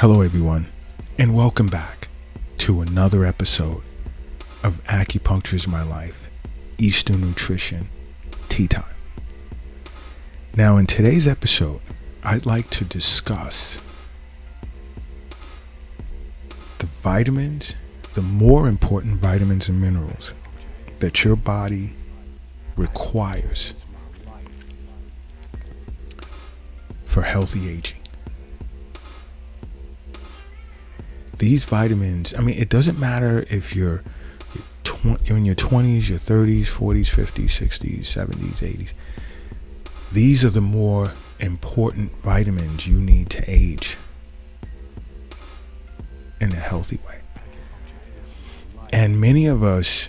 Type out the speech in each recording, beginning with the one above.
Hello everyone, and welcome back to another episode of Acupuncture is My Life, Eastern Nutrition, Tea Time. Now in today's episode, I'd like to discuss the vitamins, the more important vitamins and minerals that your body requires for healthy aging. These vitamins, it doesn't matter if you're in your 20s, your 30s, 40s, 50s, 60s, 70s, 80s. These are the more important vitamins you need to age in a healthy way. And many of us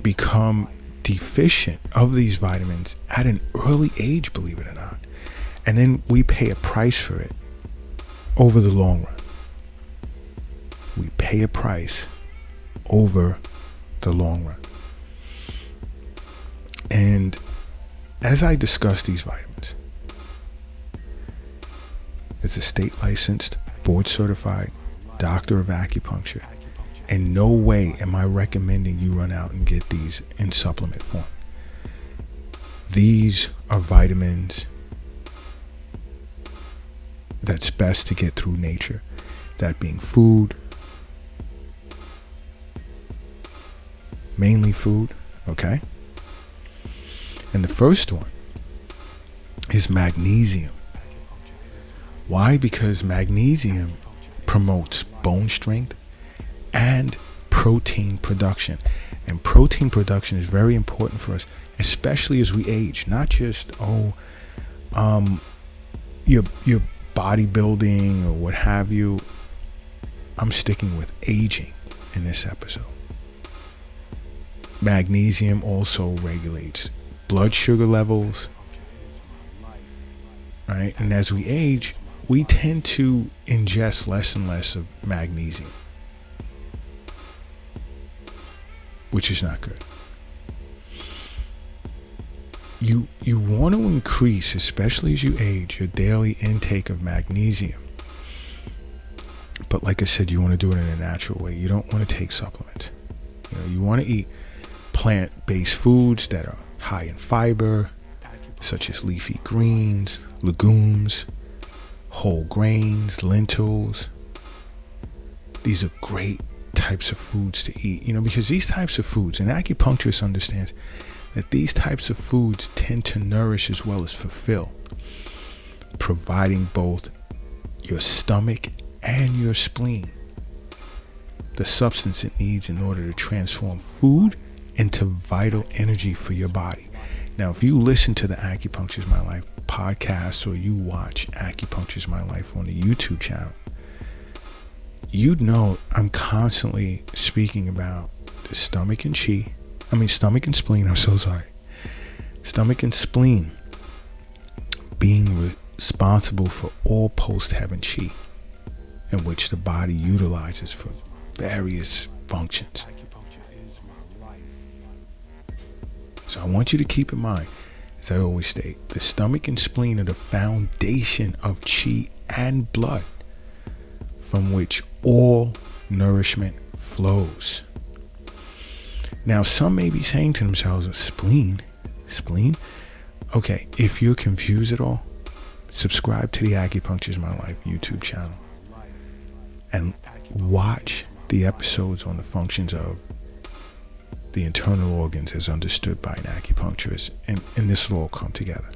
become deficient of these vitamins at an early age, believe it or not. And then we pay a price for it over the long run. We pay a price over the long run. And as I discuss these vitamins, as a state licensed, board certified doctor of acupuncture, in no way am I recommending you run out and get these in supplement form. These are vitamins that's best to get through nature, that being food, mainly food, okay? And the first one is magnesium. Why? Because magnesium promotes bone strength and protein production. And protein production is very important for us, especially as we age. Not just, your bodybuilding or what have you. I'm sticking with aging in this episode. Magnesium also regulates blood sugar levels, right? And as we age, we tend to ingest less and less of magnesium, which is not good. You want to increase, especially as you age, your daily intake of magnesium. But like I said, you want to do it in a natural way. You don't want to take supplements. You want to eat plant-based foods that are high in fiber, such as leafy greens, legumes, whole grains, lentils. These are great types of foods to eat, because these types of foods, and acupuncturist understands that these types of foods tend to nourish as well as fulfill, providing both your stomach and your spleen the substance it needs in order to transform food into vital energy for your body. Now, if you listen to the Acupuncture is My Life podcast or you watch Acupuncture is My Life on the YouTube channel, you'd know I'm constantly speaking about the stomach and spleen. Stomach and spleen being responsible for all post-heaven chi, in which the body utilizes for various functions. So I want you to keep in mind, as I always state, the stomach and spleen are the foundation of chi and blood, from which all nourishment flows. Now, some may be saying to themselves, spleen? Okay, if you're confused at all, subscribe to the Acupuncture is My Life YouTube channel and watch the episodes on the functions of the internal organs as understood by an acupuncturist, and this will all come together.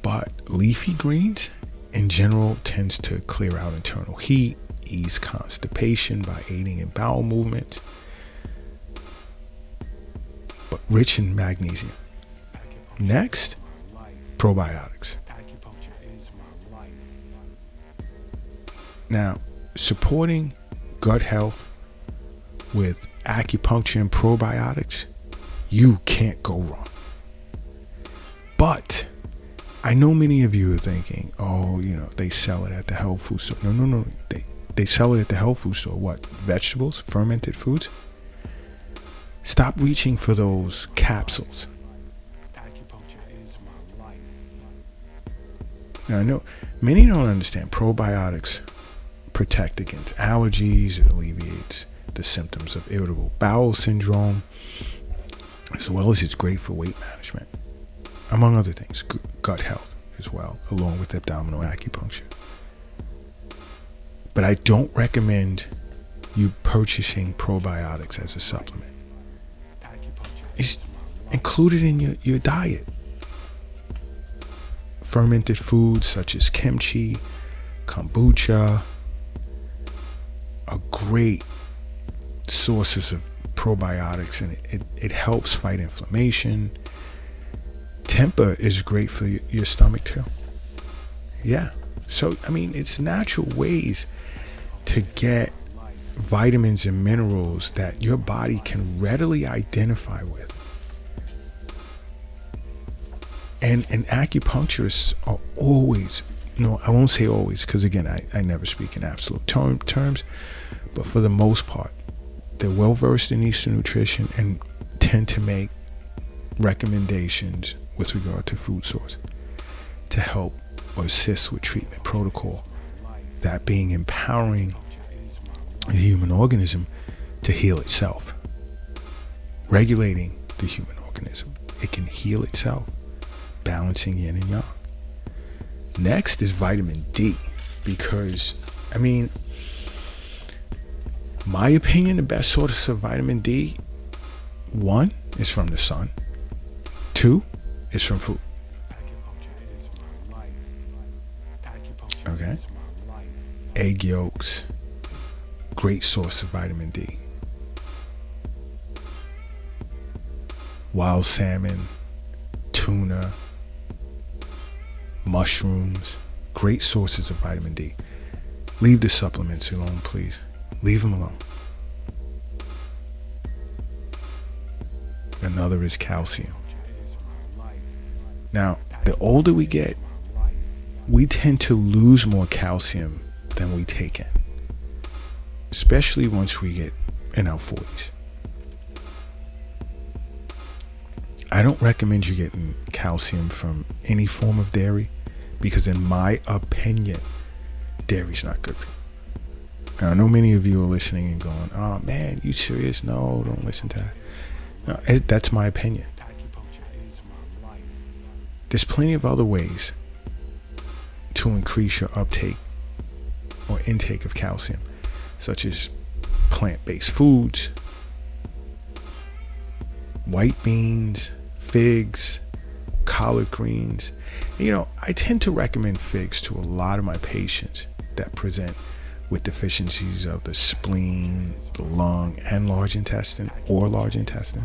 But leafy greens in general tends to clear out internal heat, ease constipation by aiding in bowel movements, but rich in magnesium. Next, probiotics. Now, supporting gut health with acupuncture and probiotics, you can't go wrong. But I know many of you are thinking, they sell it at the health food store. No. They sell it at the health food store. What? Vegetables? Fermented foods? Stop reaching for those capsules. Now, I know many don't understand probiotics protect against allergies. It alleviates the symptoms of irritable bowel syndrome, as well as it's great for weight management, among other things, gut health as well, along with abdominal acupuncture. But I don't recommend you purchasing probiotics as a supplement. It's included in your diet. Fermented foods such as kimchi, kombucha are great sources of probiotics, and it helps fight inflammation. Tempeh is great for your stomach too. Yeah. So, I mean, it's natural ways to get vitamins and minerals that your body can readily identify with. And acupuncturists are always, no, I won't say always, because again, I never speak in absolute terms, but for the most part, they're well versed in Eastern nutrition and tend to make recommendations with regard to food source to help or assist with treatment protocol, that being empowering the human organism to heal itself, regulating the human organism. It can heal itself, balancing yin and yang. Next is vitamin D, because, I mean, my opinion, the best source of vitamin D, 1 is from the sun, 2 is from food. Okay? Egg yolks, great source of vitamin D. Wild salmon, tuna, mushrooms, great sources of vitamin D. Leave the supplements alone, please. Leave them alone. Another is calcium. Now, the older we get, we tend to lose more calcium than we take in, especially once we get in our 40s. I don't recommend you getting calcium from any form of dairy, because in my opinion, dairy's not good for you. Now, I know many of you are listening and going, oh man, you serious? No, don't listen to that. No, that's my opinion. There's plenty of other ways to increase your uptake or intake of calcium, such as plant-based foods, white beans, figs, collard greens. You know, I tend to recommend figs to a lot of my patients that present with deficiencies of the spleen, the lung, and large intestine or large intestine.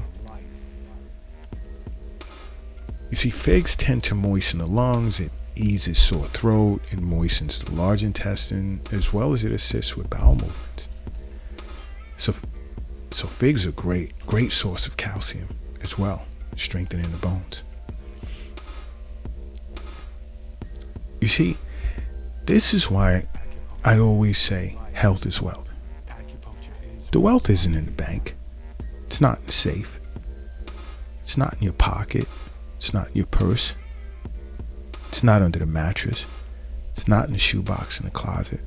You see, figs tend to moisten the lungs, it eases sore throat, it moistens the large intestine, as well as it assists with bowel movements. So figs are great source of calcium as well, strengthening the bones. You see, this is why I always say health is wealth. The wealth isn't in the bank. It's not in the safe. It's not in your pocket. It's not in your purse. It's not under the mattress. It's not in the shoebox in the closet.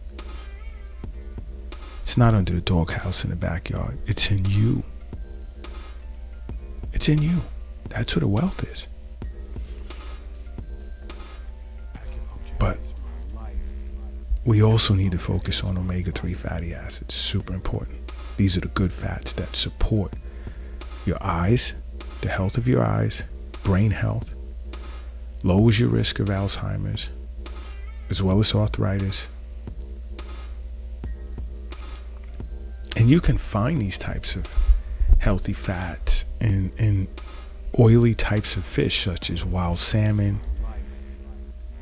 It's not under the doghouse in the backyard. It's in you. It's in you. That's where the wealth is. But we also need to focus on omega-3 fatty acids. Super important. These are the good fats that support your eyes, the health of your eyes, brain health, lowers your risk of Alzheimer's, as well as arthritis. And you can find these types of healthy fats in oily types of fish, such as wild salmon,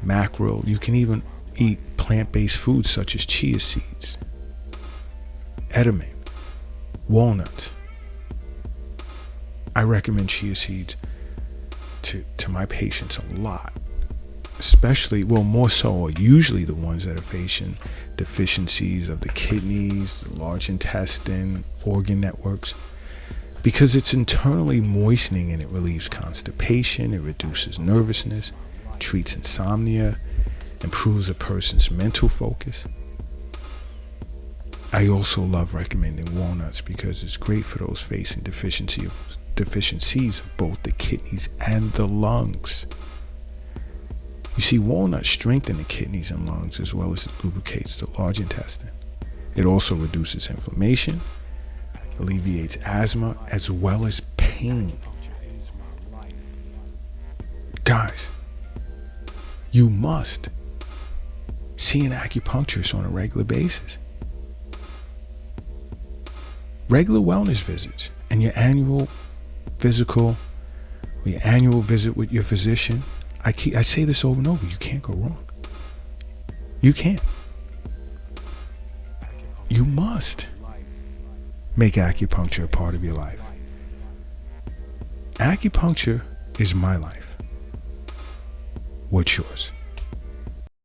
mackerel. You can even eat plant-based foods such as chia seeds, edamame, walnuts. I recommend chia seeds to my patients a lot, especially, well, more so, or usually the ones that are facing deficiencies of the kidneys, the large intestine, organ networks, because it's internally moistening and it relieves constipation, it reduces nervousness, treats insomnia, improves a person's mental focus. I also love recommending walnuts because it's great for those facing deficiencies of both the kidneys and the lungs. You see, walnuts strengthen the kidneys and lungs as well as it lubricates the large intestine. It also reduces inflammation, alleviates asthma, as well as pain. Guys, you must see an acupuncturist on a regular basis. Regular wellness visits and your annual physical or your annual visit with your physician. I say this over and over. You can't go wrong. You can't. You must make acupuncture a part of your life. Acupuncture is my life. What's yours?